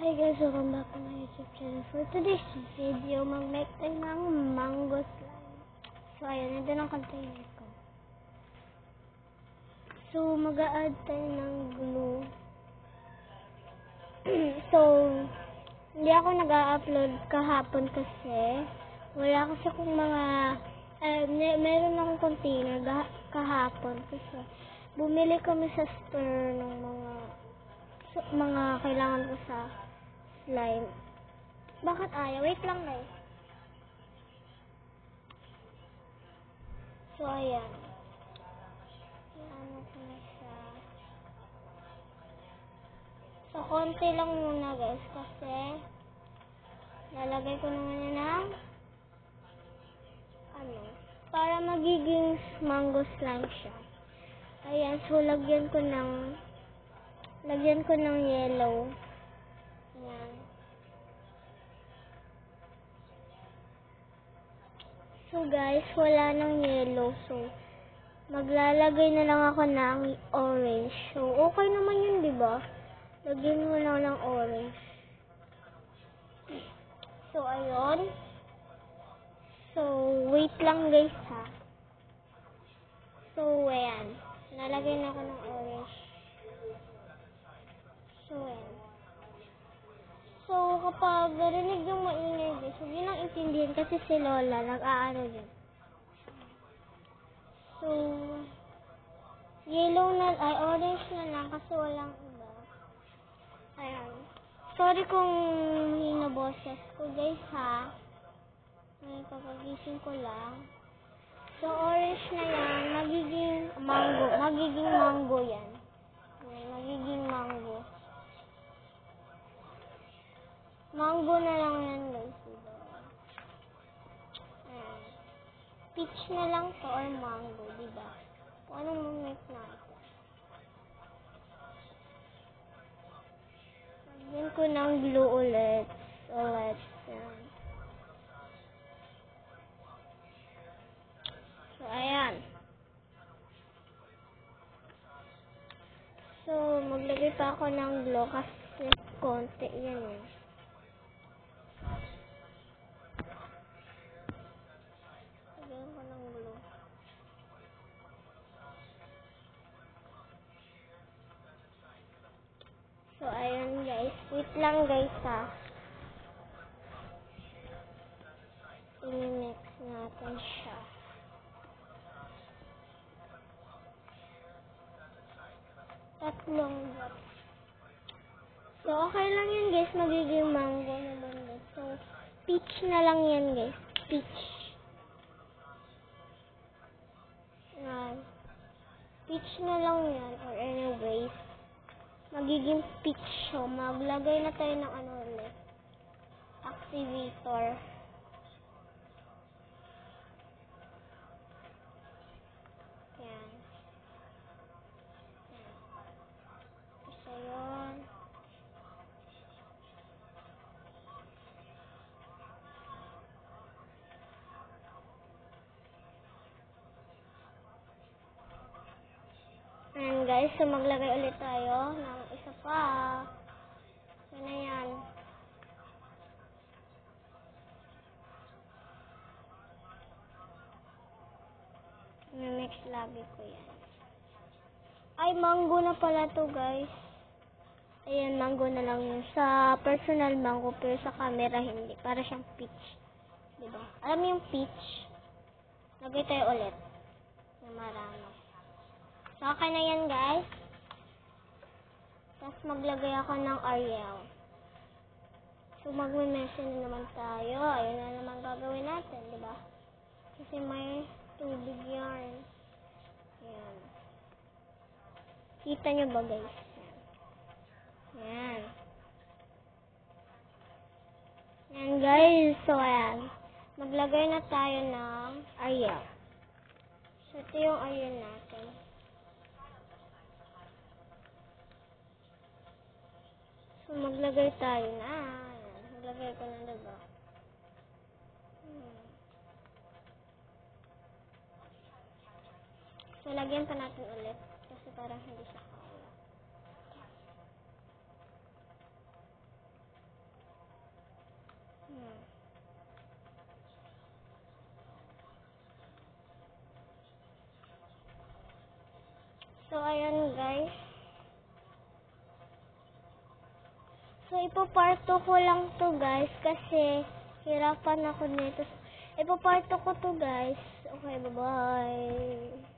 Hi guys, welcome back to my YouTube channel. For today's video, mag-make tayo ng mango slime. So ayan, ito ang container ko. So mag-a-add tayo ng glue. So hindi ako nag-a-upload kahapon kasi wala kasi akong mga meron akong container kahapon kasi bumili kami sa store ng mga kailangan ko sa slime. Bakit ayaw? Wait lang guys. So ayan. Ano ko na siya. So konti lang muna guys kasi lalagay ko naman yun ng para magiging mango slime siya. Ayan, so lagyan ko ng yellow. Ayan. So guys, wala nang yellow. So maglalagay na lang ako ng orange. So okay naman yun, di ba? Lagyan mo lang ng orange. So ayun. So wait lang guys ha. So ayan. Nalagay na ako ng orange. So ayan. So kapag narinig yung maingay guys, huwag nyo lang intindihin kasi si Lola nag-aano dyan. So yellow na, orange na lang kasi walang iba. Ayan. Sorry kung hinaboses ko guys ha. Ngayon kapagising ko lang. So orange na yan, magiging mango yan. Ayan, magiging mango. Mango na lang yan guys. Ayan. Peach na lang to or mango, diba? Kung anong mamit natin. Lagyan ko ng glue ulit. Yan. So, ayan. So, maglagay pa ako ng glue kasi konti yan eh. Lagyan ko ng glue. So, ayan guys. Wait lang guys ha. I-mix natin siya. Tatlong drops. So, okay lang yan guys. Magiging mango naman guys. So, peach na lang yan guys. Peach. Yan. Peach na lang yan. Or anyways. Magiging peach. So, maglagay na tayo ng ulit. Activator. Yan. So, yun. Ayan guys, so maglagay ulit tayo ng isa pa. Yan na yan. Mimix lagi ko yan. Ay, mango na pala to guys. Ayan, mango na lang yun. Sa personal mango, pero sa camera hindi. Para siyang peach. Diba? Alam mo yung peach? Lagay tayo ulit. Na marami. So, okay na yan guys. Tapos maglagay ako ng Ariel. So, magme-measure na naman tayo. Ayun na naman gagawin natin, diba? Kasi may tubig yarn. Ayan. Kita nyo ba guys? Ayan. Ayan guys. So, ayan. Maglagay na tayo ng Ariel. So, ito yung Ariel natin. So, maglagay tayo na. Ayan. Maglagay ko na diba? So, lagyan pa natin ulit. Kasi parang hindi siya kaya. So, ayan guys. So, ipaparto ko lang to guys kasi hirapan ako nito. Ipaparto ko to guys. Okay, bye-bye.